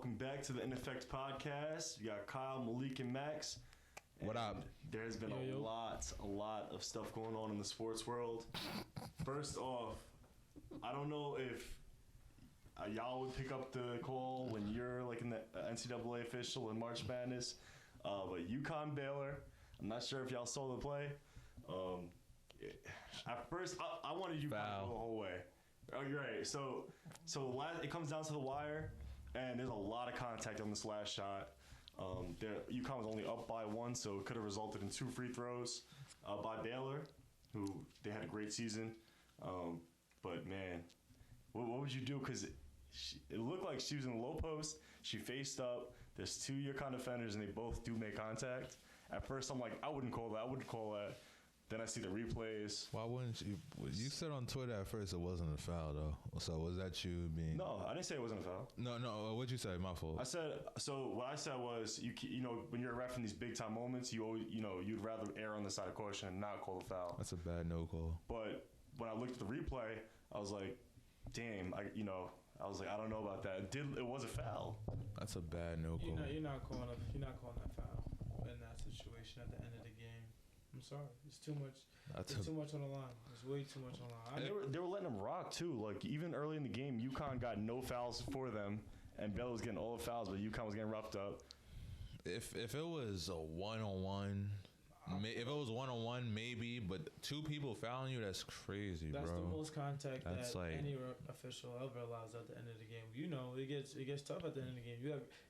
Welcome back to the Ineafct podcast. We got Kyle, Maalik, and Max. What up? There's been a lot of stuff going on in the sports world. First off, I don't know if y'all would pick up the call when you're like in the NCAA official in March Madness, but UConn Baylor. I'm not sure if y'all saw the play. At first, I wanted UConn to go the whole way. Oh, you're right. So it comes down to the wire, and there's a lot of contact on this last shot. UConn was only up by one, so it could have resulted in 2 free throws by Baylor, who they had a great season. But man, what would you do? Because it looked like she was in the low post. She faced up. There's 2 UConn defenders, and they both do make contact. At first, I'm like, I wouldn't call that. Then I see the replays. Why wouldn't you? You said on Twitter at first it wasn't a foul, though. So was that you being... No, I didn't say it wasn't a foul. No. What'd you say? My fault. What I said was, you know, when you're a ref in these big time moments, you always, you'd rather err on the side of caution and not call the foul. That's a bad no call. But when I looked at the replay, I was like, damn, I don't know about that. It was a foul. That's a bad no call. You're not calling that foul in that situation at the end of the game. I'm sorry. It's too much. It's too much on the line. It's way too much on the line. They were letting them rock too. Like even early in the game, UConn got no fouls for them, and Baylor was getting all the fouls, but UConn was getting roughed up. If it was a one-on-one, maybe, but 2 people fouling you, that's crazy, that's bro. That's the most contact that's that any official ever allows at the end of the game. You know, it gets tough at the end of the game.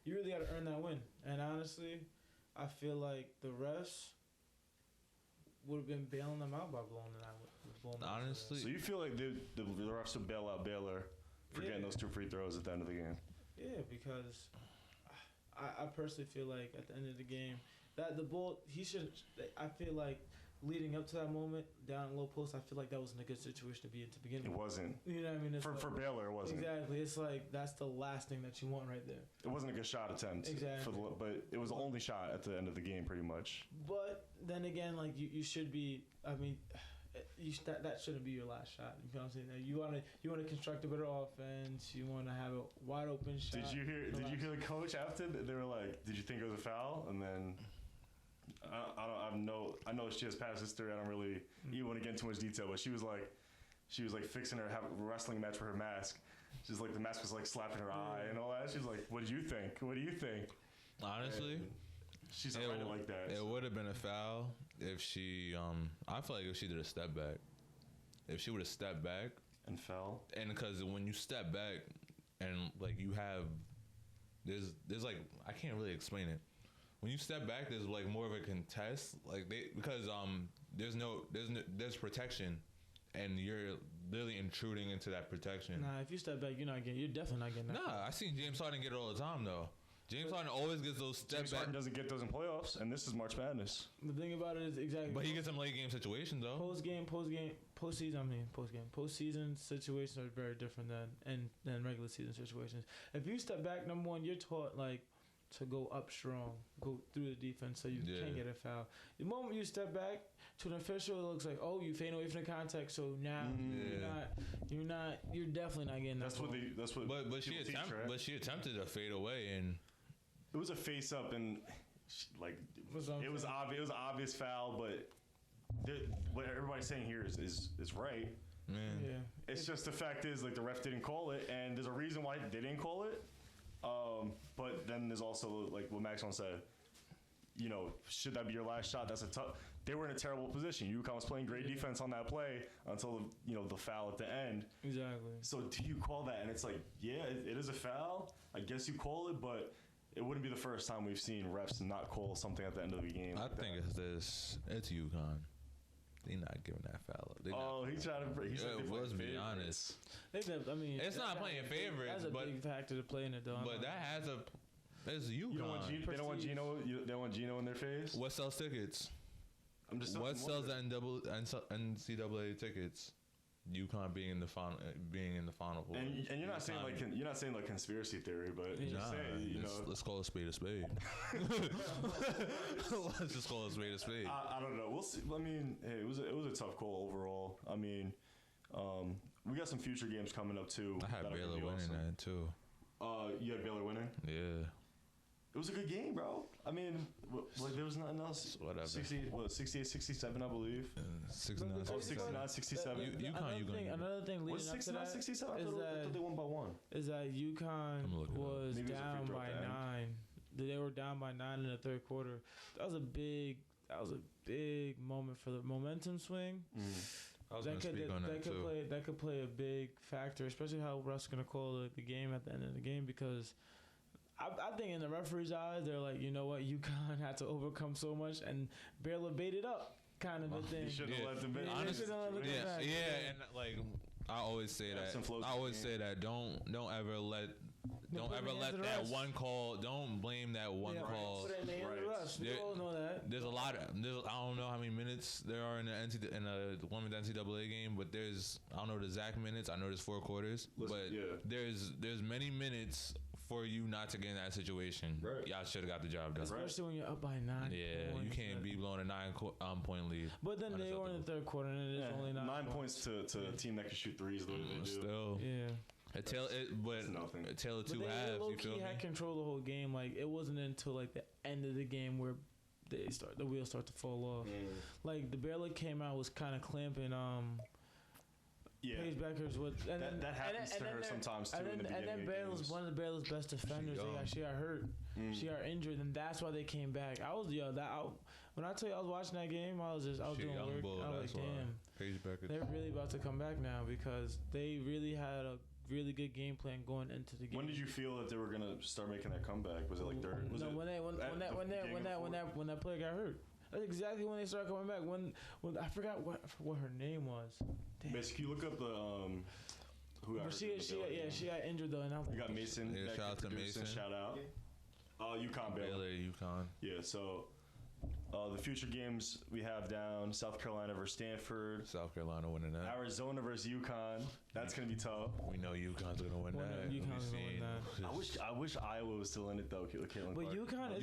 You really got to earn that win. And honestly, I feel like the refs would have been bailing them out by blowing them out. Honestly. So you feel like the refs would bail out Baylor for getting those 2 free throws at the end of the game? Yeah, because I personally feel like at the end of the game that the ball, I feel like leading up to that moment down in low post, I feel like that wasn't a good situation to be in to begin with. It wasn't. You know what I mean? For Baylor, it wasn't. Exactly. It's like that's the last thing that you want right there. It wasn't a good shot attempt. Exactly. But it was the only shot at the end of the game, pretty much. But then again, like you should be. I mean, that shouldn't be your last shot. You know what I'm saying? You want to construct a better offense. You want to have a wide open shot. Did you hear the coach after? They were like, "Did you think it was a foul?" And then. I know she has past history. I don't really even want to get into too much detail, but she was like fixing her wrestling match for her mask. She's like the mask was like slapping her eye and all that. She's like, "What do you think? What do you think?" Honestly, and she's fighting like that. It would have been a foul if she. I feel like if she did a step back, if she would have stepped back and fell, and because when you step back and like you have, there's like I can't really explain it. When you step back, there's like more of a contest, like because there's protection, and you're literally intruding into that protection. Nah, if you step back, you're definitely not getting that. Nah, I seen James Harden get it all the time though. James Harden always gets those step James back. Harden doesn't get those in playoffs, and this is March Madness. The thing about it is exactly. But he gets some late game situations though. Postseason situations are very different than regular season situations. If you step back, number one, you're taught like to go up strong, go through the defense so you can't get a foul. The moment you step back to an official, it looks like, oh, you fading away from the contact, so now you're definitely not getting that. That's what. But she attempted to fade away, and it was a face up, and it was obvious. It was an obvious foul, but what everybody's saying here is right. Man. Yeah. It's just the fact is like the ref didn't call it, and there's a reason why they didn't call it. But then there's also like what Maxwell said. Should that be your last shot? They were in a terrible position. UConn was playing great defense on that play until the foul at the end. Exactly. So do you call that? And it's like, yeah, it is a foul. I guess you call it, but it wouldn't be the first time we've seen refs not call something at the end of the game. I think it's UConn. They're not giving that foul up. He tried to break. Let's be honest. It's not playing favorites, that's a big factor to play in it, though. But that has a. It's UConn. They don't want Gino. They don't want Gino in their face. What sells tickets? What sells NCAA tickets? UConn being in the final. And you're not saying like conspiracy theory, but just saying, let's call a spade a spade. Let's just call a spade a spade. I don't know. We'll see. I mean, hey, it was a tough call overall. I mean, we got some future games coming up too. I had Baylor winning that too. You had Baylor winning. Yeah. It was a good game, bro. I mean, like there was nothing else. Whatever. 68, 67, I believe. 69, Oh, 69, 67. Another thing leading Was up to 69, that 67? I is thought they won by 1. is that UConn was Maybe it was a free down throw by at the end. 9. They were down by 9 in the third quarter. That was a big moment for the momentum swing. I was going to speak on that too. That could play a big factor, especially how Russ going to call the game at the end of the game, because I think in the referee's eyes, they're like, you know what, UConn had to overcome so much, and Baylor baited up, kind of a thing. You should have let them in. Honestly, and like I always say that. Don't ever let that one call. Don't blame that one call. We all know that. There's a lot. I don't know how many minutes there are in the women's NCAA game, but there's, I don't know the exact minutes. I know there's 4 quarters, there's many minutes for you not to get in that situation. Right. Y'all should have got the job done. Especially when you're up by 9. Yeah, you can't be blowing a 9-point lead. But then they were in the third quarter, and it's only 9 points to a team that can shoot threes the way they do. Still, yeah. A tale of two halves. You feel me? They had control the whole game. Like it wasn't until like the end of the game where the wheels start to fall off. Like the Baylor came out, was kind of clamping. Paige Beckers would, that happens to her sometimes too. And then Baylor's one of the Baylor's best defenders. She got hurt. She got injured, and that's why they came back. When I tell you I was watching that game, I was doing work. I was like, damn, Paige Beckers. they're really about to come back now because they really had a really good game plan going into the game. When did you feel that they were gonna start making that comeback? Was it like third? When that player got hurt. That's exactly when they started coming back. When I forgot what her name was. Damn. Basically, look up the who got she got injured though, and I was like, you got Mason. Yeah, shout out to Mason. Shout out. UConn Baylor. UConn. Yeah. So the future games we have down: South Carolina versus Stanford. South Carolina winning that. Arizona versus UConn. That's gonna be tough. We know UConn's gonna win that. UConn's gonna win that. I wish Iowa was still in it though. Caitlin but Clark. UConn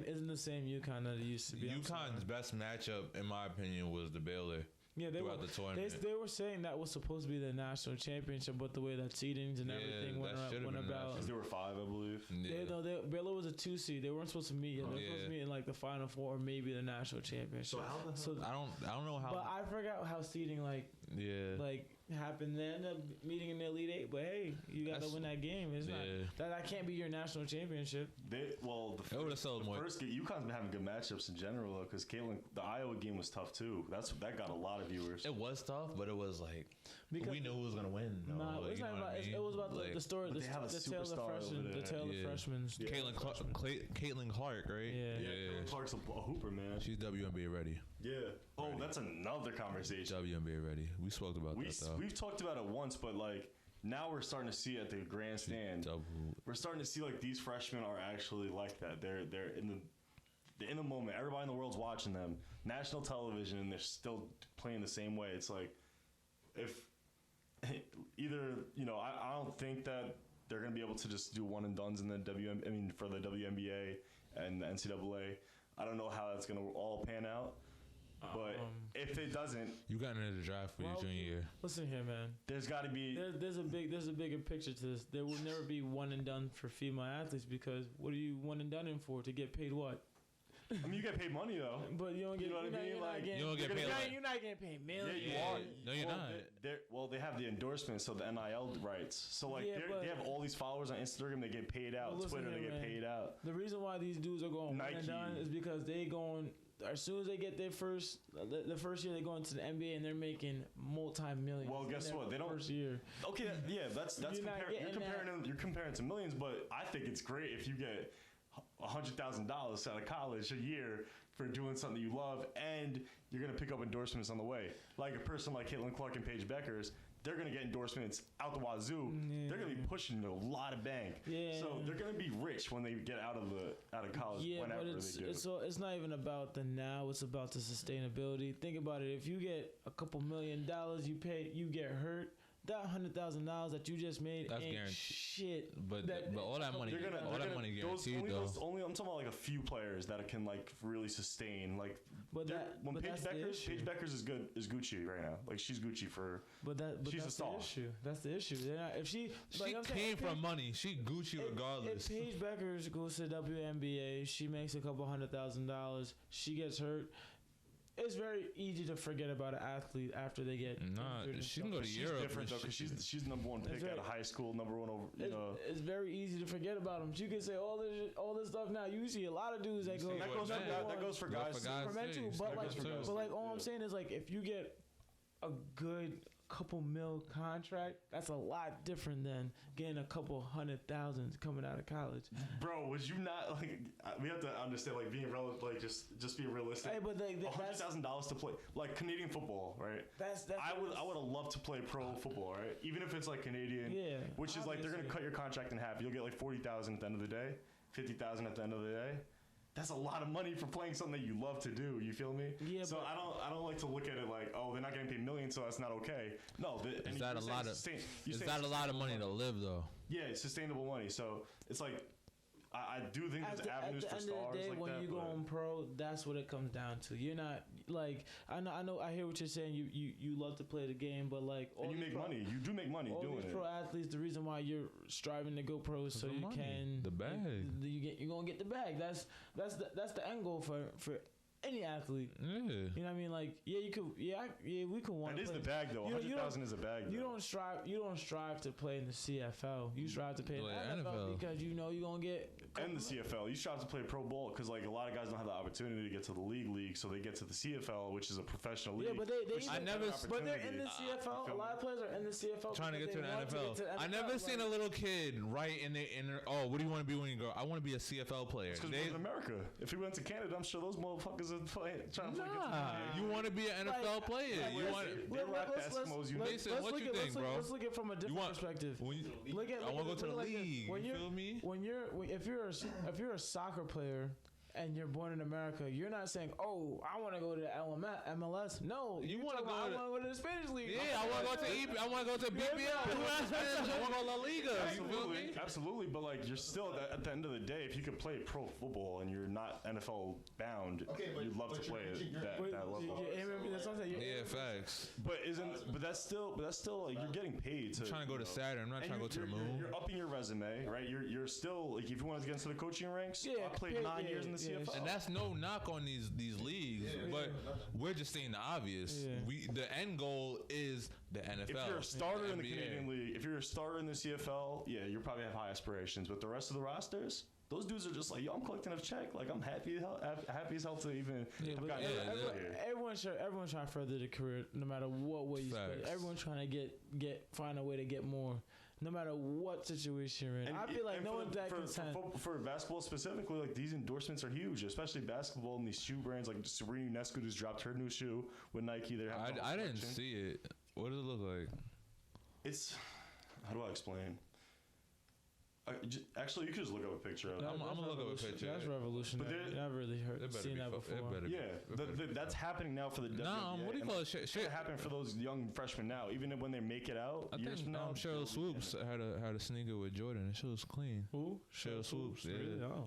isn't the same UConn that it used to be. UConn's best matchup, in my opinion, was the Baylor. Yeah, the tournament. They were saying that was supposed to be the national championship, but the way that seedings and everything went about. There were 5, I believe. Yeah. Baylor was a 2 seed. They weren't supposed to meet yet. They were supposed to meet in like the Final Four or maybe the national championship. So I don't know how. But I forgot how seeding happened then, meeting in the Elite Eight. But hey, you got to win that game. It's not that can't be your national championship. The first game, UConn's been having good matchups in general though, because the Iowa game was tough too. That got a lot of viewers. It was tough, but it was like because we knew who was gonna win. It was about the story. The tale of the freshmen. Caitlin Clark, right? Yeah. Caitlin Clark's a hooper, man. She's WNBA ready. Yeah. Oh, that's another conversation. WNBA ready. We spoke about that though. We've talked about it once, but like now we're starting to see at the grandstand. We're starting to see like these freshmen are actually like that. They're in the moment. Everybody in the world's watching them. National television, and they're still playing the same way. It's like if either I don't think that they're gonna be able to just do one and dones in the for the WNBA and the NCAA. I don't know how that's gonna all pan out. But if it doesn't, you got into the draft for your junior year. Listen here, man. There's got to be there's a bigger picture to this. There will never be one and done for female athletes because what are you one and done in for? To get paid what? I mean, you get paid money though. But you don't get. You know what I mean? Like you don't get paid. You're not getting paid millions. Yeah, you are. No, you're not. They have the endorsements, so the NIL rights. So like they have all these followers on Instagram. They get paid out. Twitter, they get paid out. The reason why these dudes are going one and done is because they going. As soon as they get their the first year they go into the NBA and they're making multi-millions. Well, guess what? They don't. First year. Okay, yeah, that's you're comparing to millions, but I think it's great if you get $100,000 out of college a year for doing something you love, and you're gonna pick up endorsements on the way. Like a person like Caitlin Clark and Paige Beckers. They're gonna get endorsements out the wazoo. Yeah. They're gonna be pushing a lot of bank. Yeah. So they're gonna be rich when they get out of college. Yeah, whenever but it's not even about the now. It's about the sustainability. Think about it. If you get a couple $1 million, you get hurt. that $100,000 that you just made That's ain't guaranteed. shit. But all that money, guaranteed though. Only I'm talking about like a few players that can like really sustain. Like, Paige Beckers is good, is Gucci right now. Like she's Gucci for. She's a star. That's the issue. If she came from money, she Gucci regardless. If Paige Beckers goes to the WNBA, she makes a couple $100,000. She gets hurt. It's very easy to forget about an athlete after they get. She can go to Europe. She's different though because she's number one pick out of high school, number one over. It's very easy to forget about them. You can say all this stuff now. You see a lot of dudes that go. That goes for guys. For men too, but all I'm saying is like if you get a good couple mil contract, that's a lot different than getting a couple $100,000 coming out of college. Bro, would you not like? We have to understand like being like just be realistic. Hey, but $100,000 to play like Canadian football, right? I would have loved to play pro football, right? Even if it's like Canadian, which is like they're gonna cut your contract in half. You'll get like $40,000 at the end of the day, $50,000 at the end of the day. That's a lot of money for playing something that you love to do. You feel me? Yeah. So I don't like to look at it like, oh, they're not getting paid millions, so that's not okay. No. Is that a lot of money to live though? Yeah, it's sustainable money. So it's like I do think there's avenues for stars like that. At the end of the day, when you go on pro, that's what it comes down to. You're not like I know. I hear what you're saying. You love to play the game, but like and you make money. You do make money doing it. All these pro athletes, the reason why you're striving to go pro is so you can the bag. You're gonna get the bag. That's the end goal for any athlete. Yeah. You know what I mean? Like, we could want. That is the bag though. 100,000 is a bag. You don't strive to play in the CFL. You strive to play in the NFL because you know you're gonna get. And the CFL, you strive to play pro ball because like a lot of guys don't have the opportunity to get to the league, so they get to the CFL, which is a professional league. Yeah, but but they're in the CFL. A lot of players are in the CFL trying to get to the NFL. I never seen a little kid write in their oh, what do you want to be when you grow? I want to be a CFL player. Because in America, if he went to Canada, I'm sure those motherfuckers are trying to play. You want to be an NFL player. You want. Mason, what you think, bro? Let's look at it from a different perspective. I want to go to the league. You feel me? If you're a soccer player and you're born in America, you're not saying, "Oh, I want to go to the MLS." No, you want to go. I want to go to the Spanish league. Yeah, I want to go to I want to go to BPL. I want to go to La Liga. Absolutely, absolutely. But like, you're still at the end of the day, if you could play pro football and you're not NFL bound, you'd love to play at that level. Yeah, facts. But that's still like you're getting paid to. I'm trying to go to Saturn. I'm not trying to go to the moon. You're upping your resume, right? You're still like if you want to get into the coaching ranks. I played 9 years in the CFL. And that's no knock on these leagues, but we're just saying the obvious. The end goal is the NFL. If you're a starter in the Canadian League, if you're a starter in the CFL, you probably have high aspirations. But the rest of the rosters, those dudes are just like, yo, I'm collecting a check. Like I'm happy as hell to even. Everyone's trying to further their career, no matter what way you spend. Everyone's trying to find a way to get more. No matter what situation you're in, I feel like no one's that content. For basketball specifically, like these endorsements are huge, especially basketball and these shoe brands. Like Sabrina Ionescu just dropped her new shoe with Nike. I didn't see it. What does it look like? It's how do I explain? Actually, you could just look up a picture of it. I'm gonna look up a picture. That's revolutionary. I've really seen that before. That's happening now for the WNBA. What do you call it? Shit happening for those young freshmen now. Even when they make it out, years from now. Cheryl Swoops had a sneaker with Jordan, and she was clean. Who? Cheryl Swoops. Yeah,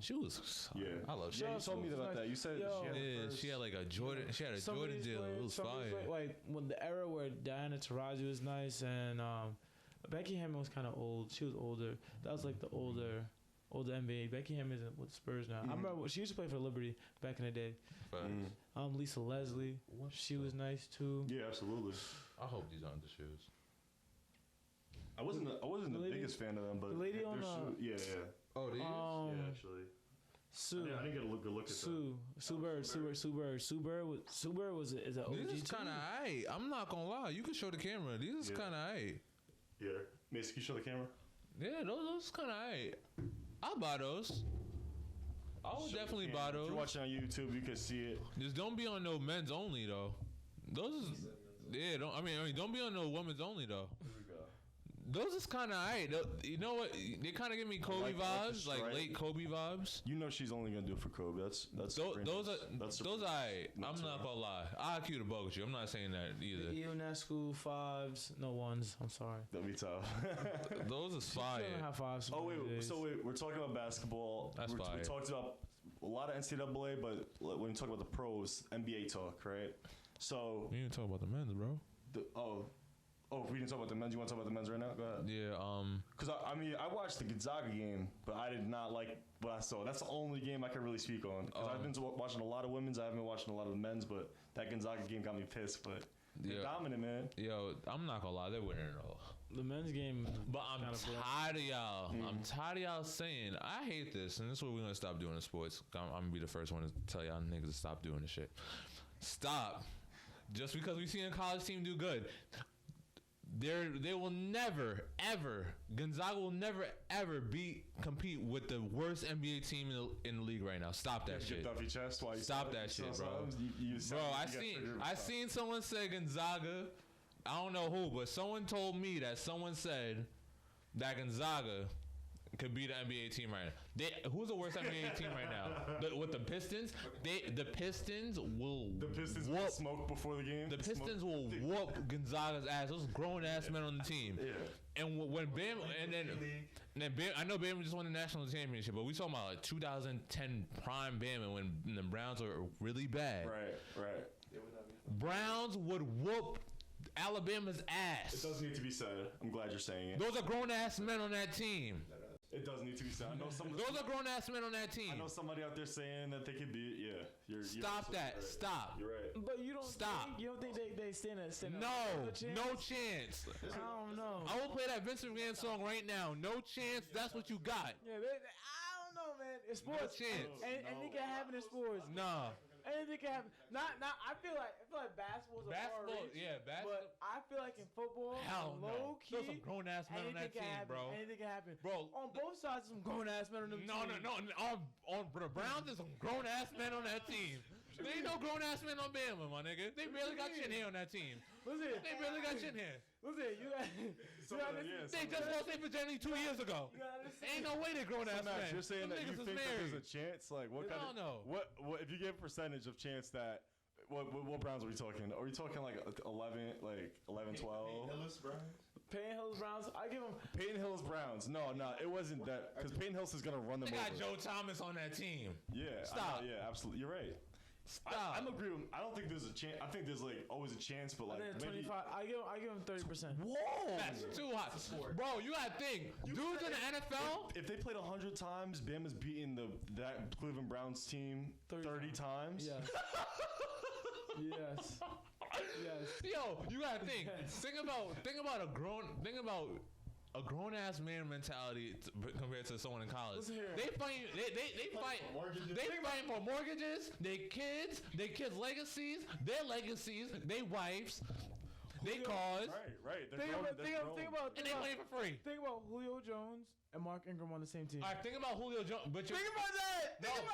she was. Yeah, I love Cheryl. You told me about that. You said she had like a Jordan. She had a Jordan deal. It was fire. Like when the era where Diana Taurasi was nice and Becky Hammond was kind of old. She was older. That was like the older NBA. Becky Hammond isn't with Spurs now. I remember she used to play for Liberty back in the day. Lisa Leslie, she was nice too. Yeah, absolutely. I hope these aren't the shoes. I wasn't the biggest fan of them, but the lady on yeah. Oh, these? Yeah, actually. Sue. I didn't get a good look at Sue. Sue Bird is an OG. This is kind of aight. I'm not gonna lie. You can show the camera. These is kind of aight. Yeah. Mason, can you show the camera? Yeah, those kind of aight. I'll buy those. I would definitely buy those. If you're watching on YouTube, you can see it. Just don't be on no men's only though. Those is don't be on no women's only though. Here we go. Those is kind of alright. You know what? They kind of give me Kobe vibes, like late Kobe vibes. You know she's only gonna do it for Kobe. That's those alright. I'm not gonna lie. I'll keep the bug with you. I'm not saying that either. Even that school 5s, no 1s. I'm sorry. That'd be tough. Those is fire. Have 5s. Oh wait, so we're talking about basketball. That's fire. We talked about a lot of NCAA, but when we talk about the pros, NBA talk, right? So we didn't talk about the men's, bro. Oh, if we didn't talk about the men's, you want to talk about the men's right now? Go ahead. Yeah, Because, I watched the Gonzaga game, but I did not like what I saw. That's the only game I can really speak on. Because I've been watching a lot of women's. I haven't been watching a lot of the men's, but that Gonzaga game got me pissed. But they're dominant, man. Yo, I'm not going to lie. They're winning it all. The men's game. But I'm tired of y'all. I'm tired of y'all saying, I hate this. And this is what we're going to stop doing in sports. I'm going to be the first one to tell y'all niggas to stop doing this shit. Stop. Just because we see a college team do good. They will never, ever, Gonzaga will never, ever compete with the worst NBA team in the league right now. Stop that shit. Get off your chest while you stop that shit, bro. I seen someone say Gonzaga. I don't know who, but someone told me that someone said that Gonzaga could be the NBA team right now. Who's the worst NBA team right now? With the Pistons, the Pistons will smoke before the game. The Pistons will whoop Gonzaga's ass. Those grown ass men on the team. Yeah. And when Bam and then Bam, I know Bam just won the national championship, but we talking about like 2010 prime Bam when the Browns were really bad. Right. Browns would whoop Alabama's ass. It does need to be said. I'm glad you're saying it. Those are grown ass men on that team. It does need to be said. I know those are grown ass men on that team. I know somebody out there saying that they could be. Yeah, Stop that. Right. Stop. You're right. But you don't. Stop. You don't think they stand up? No chance. I don't know. I will play that Vincent Van song right now. No chance. That's what you got. Yeah, I don't know, man. It's sports. No chance. Anything can happen in sports. Nah. Anything can happen. Not. I feel like basketball's a basketball. Yeah, basketball. But I feel like in football, hell low key, there's some grown ass men on that team, bro. Anything can happen, bro. On both sides, some grown ass men on the team. No. On the Browns, there's some grown ass men on that team. There ain't no grown ass men on Bama, my nigga. They barely got chin hair on that team. Listen, they barely got chin hair. Listen, they just lost their virginity 2 years ago. Ain't no way they grown ass men. You're saying that you think that there's a chance? Like what kind of? What if you give a percentage of chance that? What Browns are we talking? Are we talking like 11, 12? Hillis Browns. Peyton Hillis Browns. I give them Peyton Hillis Browns. No, it wasn't that because Peyton Hillis is gonna run them over. They got Joe Thomas on that team. Yeah, stop. Yeah, absolutely. You're right. Stop. I'm agree with him. I don't think there's a chance. I think there's like always a chance, but like maybe 25. I give him 30%. Whoa, that's too hot, bro. You gotta think, dudes in the NFL. If they played 100 times, Bama's beating that Cleveland Browns team 30 times. Yes. Yes. Yo, you gotta think. Think about a grown ass man mentality compared to someone in college. They fight for mortgages, their kids' legacies, their legacies, their wives, their cars. Right. Think about and they play for free. Think about Julio Jones and Mark Ingram on the same team. All right, think about Julio Jones, but think about that. But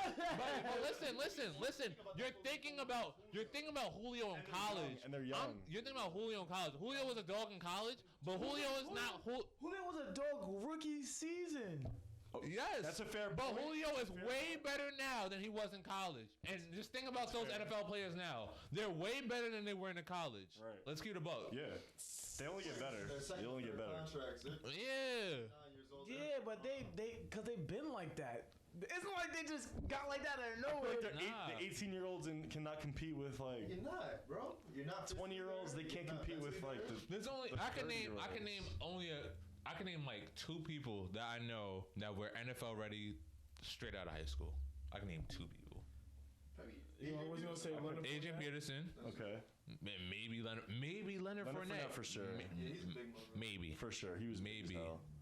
listen. You're thinking about Julio in college, and they're young. You're thinking about Julio in college. Julio was a dog in college, but Julio is not. Julio was a dog rookie season. Yes, that's a fair point. But Julio is way better now than he was in college. And just think about those NFL players now. They're way better than they were in the college. Right. Let's keep it above. Yeah. They only get better. They only get better. Yeah. Yeah, but because they've been like that. It's not like they just got like that out of nowhere. Like the 18-year-olds cannot compete with like. You're not, bro. You're not. 20-year-olds. They can't compete with like the. There's only I can name like 2 people that I know that were NFL ready straight out of high school. I can name 2 people. Adrian Peterson. Okay. Maybe Leonard Fournette. For sure. Maybe. For sure. He was maybe.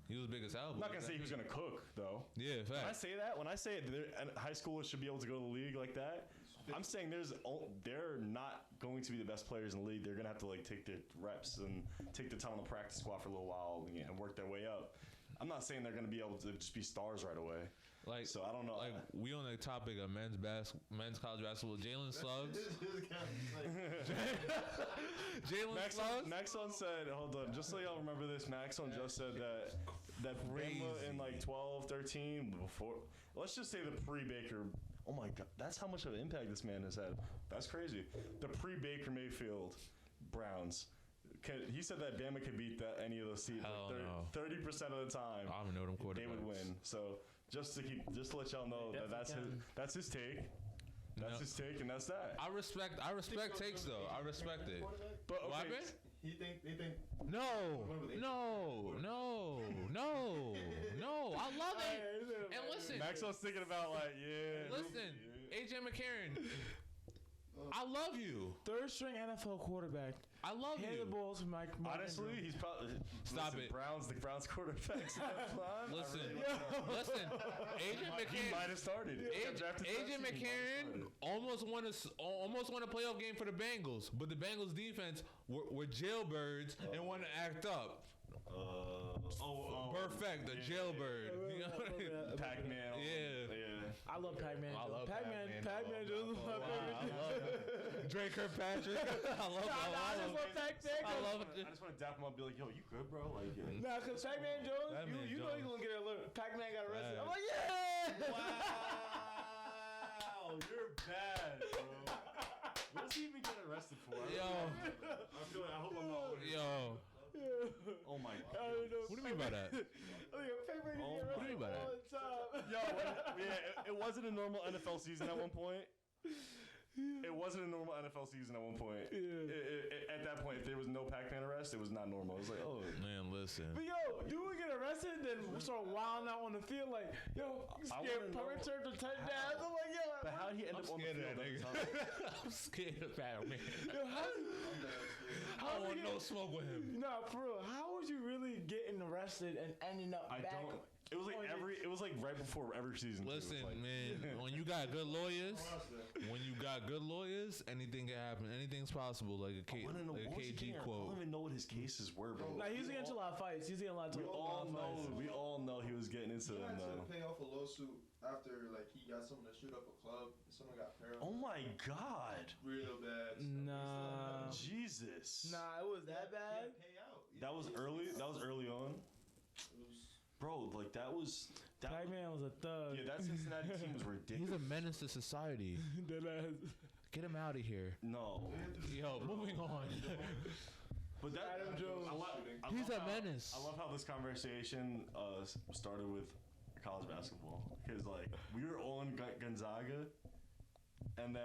He was big as hell. I'm not gonna say he was gonna cook though. Yeah, fact. When I say high schoolers should be able to go to the league like that, I'm saying they're not going to be the best players in the league. They're gonna have to like take their reps and take the time on the practice squad for a little while and work their way up. I'm not saying they're going to be able to just be stars right away. Like, so I don't know. Like, we on the topic of men's college basketball. Jalen Suggs. Jalen Suggs. Maxon said, hold on, just so y'all remember this, Maxon just said that Bama in like 12, 13, before, let's just say the pre-Baker. Oh my God, that's how much of an impact this man has had. That's crazy. The pre-Baker Mayfield Browns. He said that Bama could beat any of those teams. Like 30% of the time. I don't know them quarterbacks. They would win. So just to let y'all know that's his take. That's his take, and that's that. I respect takes though. I respect it. But okay. They think. No. I love it. And listen, Maxwell's thinking about like, Listen, AJ McCarron. I love you. Third string NFL quarterback. I love Hand you. the balls to Mike. Honestly, he's probably it. The Browns quarterbacks. Listen, AJ McCarron. He might have started. AJ McCarron almost won a playoff game for the Bengals, but the Bengals defense were jailbirds and wanted to act up. Perfect, the jailbird. You know? Pac-Man. Yeah. I love Pac-Man. I love Pac-Man Jones is my favorite. Drake Kirkpatrick. I love I just want Pac-Man. I just want to dap him up and be like, yo, you good, bro? Like, nah, because Pac-Man Jones, you know you're going to get alert. Pac-Man got arrested. I'm like, yeah! Wow. You're bad, bro. What does he even get arrested for? I hope I'm not. Yo. Oh my God. What do you mean by that? What do you mean by that? It wasn't a normal NFL season at one point. It wasn't a normal NFL season at one point. At that point, if there was no Pac-Man arrest, it was not normal. It was like, oh. Man, listen. But yo, dude would get arrested, then start wilding out on the field like, yo, scared punt return to touchdown. I'm like, yo. But how'd he end up on the field? I'm scared of that, man. Yo, I don't want no smoke with him. Nah, for real. How was you really getting arrested and ending up back? It was like right before every season. Listen, man, when you got good lawyers, anything can happen. Anything's possible. Like a KG quote. I don't even know what his cases were, bro. Nah, he's getting into a lot of fights. He's getting a lot of fights. We all know he was getting into them, though. He had to pay off a lawsuit after like he got someone to shoot up a club and someone got paralyzed. Oh my God. Real bad. Nah. Jesus. Nah, it was that bad. That was early on. Bro, like Pac-Man was a thug. Yeah, that Cincinnati team was ridiculous. He's a menace to society. Get him out of here. No. Yo, moving on. But that Adam Jones. He's a menace. I love how this conversation started with college basketball, because like we were on Gonzaga, and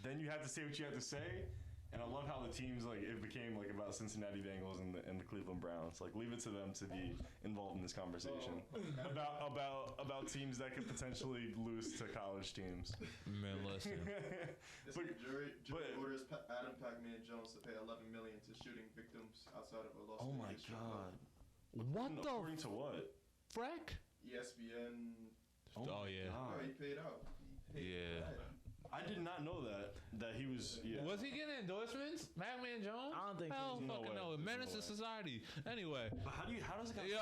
then you had to say what you had to say. And I love how the teams, like, it became, like, about Cincinnati Bengals and the Cleveland Browns. Like, leave it to them to be involved in this conversation about teams that could potentially lose to college teams. Man, listen. Jury orders Adam Pac-Man Jones to pay $11 million to shooting victims outside of a Las Oh, my Vegas God. What the? According to what? Frack? ESPN. Oh, yeah. Oh, he paid out. Yeah. I did not know that he was. Yeah. Was he getting endorsements, Pac-Man Jones? I don't think so. Hell, fucking no. Menace to society. Anyway. But how does it Yo,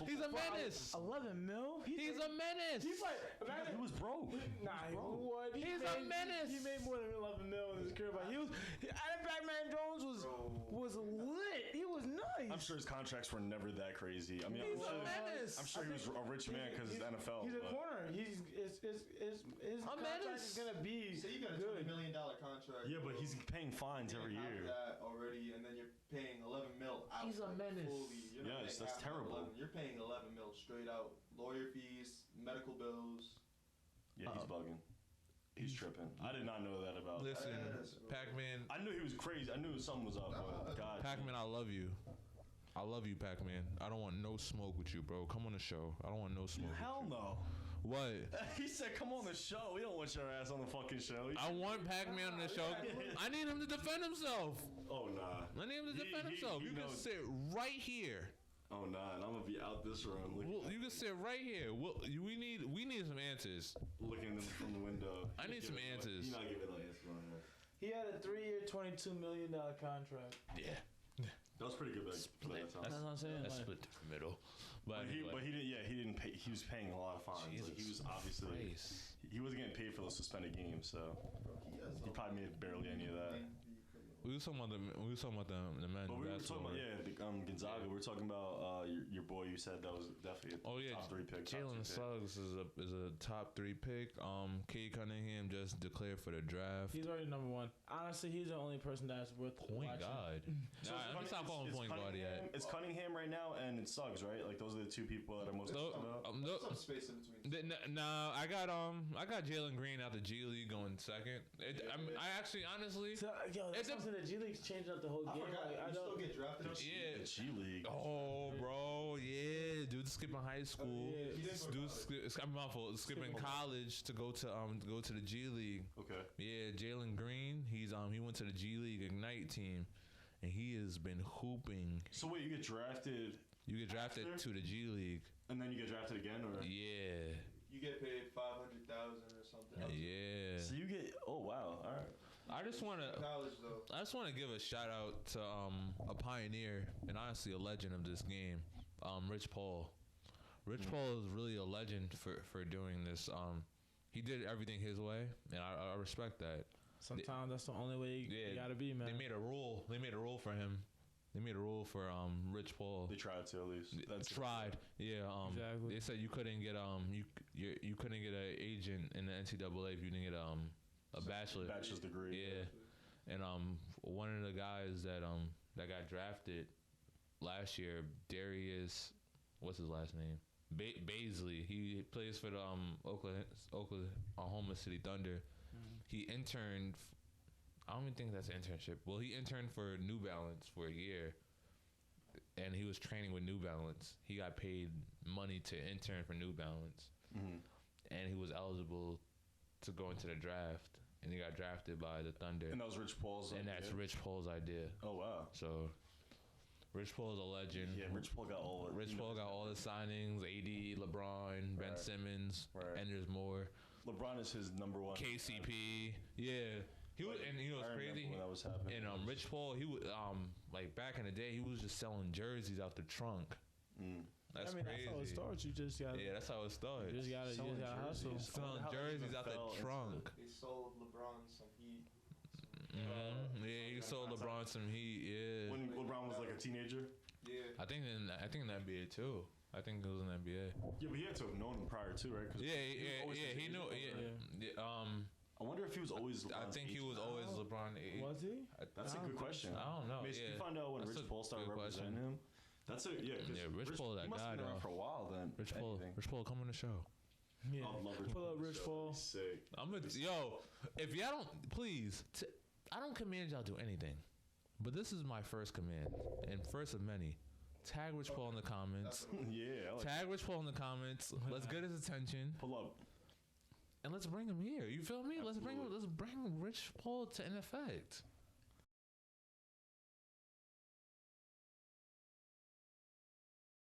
he's a menace. 11 mil? He's a menace. He's like, he was broke. He's a menace. He made more than 11 mil in his career, but Adam Pac-Man Jones was lit. He was nice. I'm sure his contracts were never that crazy. I mean, he's a menace. I'm sure he was a rich man because it's NFL. He's a corner. His contract is gonna be. So you got a $20 million contract. Yeah, but he's paying fines every year. That already, and then you're paying 11 mil out. He's a menace. Yes, that's terrible. You're paying 11 mil straight out. Lawyer fees, medical bills. Yeah, he's bugging. He's tripping. I did not know that about. Listen, Pac-Man. I knew he was crazy. I knew something was up. But God, Pac-Man, I love you. I love you, Pac-Man. I don't want no smoke with you, bro. Come on the show. I don't want no smoke. Hell no. What? He said, "Come on the show. We don't want your ass on the fucking show." I want Pac-Man on the show. I need him to defend himself. Oh nah. I need him to defend himself. You can sit right here. Oh nah, and I'm gonna be out this room. You can sit right here. We need some answers. Looking from the window. I need some answers. You're not giving no answer on that. He had a 3-year, $22 million contract. Yeah. That was pretty good back for that time. That's what I'm saying. That's Like, split the middle. But He didn't. Yeah, he didn't pay. He was paying a lot of fines. Like, he was obviously Christ. he wasn't getting paid for those suspended games, so he probably made barely any of that. We were talking about the men But we were talking basketball. about Gonzaga. We were talking about your boy. You said that was definitely a top 3 pick. Jalen Suggs is a top 3 pick. Cade Cunningham just declared for the draft. he's already number 1. Honestly, he's the only person that's worth Point watching. guard. Nah, I'm not calling point guard yet. It's Cunningham right now, and it's Suggs, right? Like those are the 2 people that are most talked about. No, Some space in between. no, I got Jalen Green out the G League going second. I actually honestly. So, yo, that's something the G League's changing up the whole game. Like, I You still don't. get drafted. Yeah. The G League. Oh, bro, yeah, dude, skipping high school, Yeah. dude, skipping college to go to the G League. Okay. Yeah, Jalen Green, he went to the G League Ignite team, and he has been hooping. So wait, you get drafted, You get drafted after? to the G League. and then you get drafted again, or Yeah, You get paid $500,000 or something. yeah. so you get. Oh wow! All right. I just want College though. to give a shout out to a pioneer and honestly a legend of this game, Rich Paul. Rich Paul is really a legend for doing this. He did everything his way, and I respect that. Sometimes that's the only way you gotta be, man. They made a rule. They made a rule for him. They made a rule for Rich Paul. They tried to at least. That's Tried, yeah. Exactly. They said you couldn't get you couldn't get an agent in the NCAA if you didn't get a bachelor's degree. Yeah, and one of the guys that got drafted last year, Darius, what's his last name? Baisley. He plays for the Oklahoma City Thunder. He interned. I don't even think that's an internship. Well, he interned for New Balance for a year, and he was training with New Balance. He got paid money to intern for New Balance, and he was eligible to go into the draft, and he got drafted by the Thunder. And that was Rich Paul's. And that's Rich Paul's idea. Oh wow! So, Rich Paul's a legend. Yeah, Rich Paul got all. Rich Paul got all the signings: AD, LeBron, Ben Simmons, and there's more. LeBron is his number 1. KCP, yeah. He was, and you know what's crazy? When that was happening. And Rich Paul, he was like back in the day, he was just selling jerseys out the trunk. That's crazy. That's how it starts. You just gotta. Yeah, that's how it started. You just gotta hustle. Selling jerseys out the trunk. They sold LeBron some heat. Yeah, he sold LeBron some heat. Yeah. When LeBron was like a teenager. Yeah. I think in the NBA too. I think it was in the NBA. Yeah, but he had to have known him prior too, right? Yeah. He knew. Yeah. I wonder if he was always. I think he was always LeBron. Was he? That's a good question. I don't know. Maybe you find out when That's Rich a Paul started good representing him. That's a yeah. Rich Paul, that he must guy have been around though. for a while then. Rich Paul, come on the show. Yeah. I'd love Pull up Rich Paul. Sick. If y'all don't, please, I don't command y'all to do anything, but this is my first command and first of many. Tag Rich Paul in the comments. Yeah. I like Tag Rich Paul in the comments. Let's get his attention. Pull up. And let's bring him here. You feel me? Let's bring Rich Paul to Ineafct.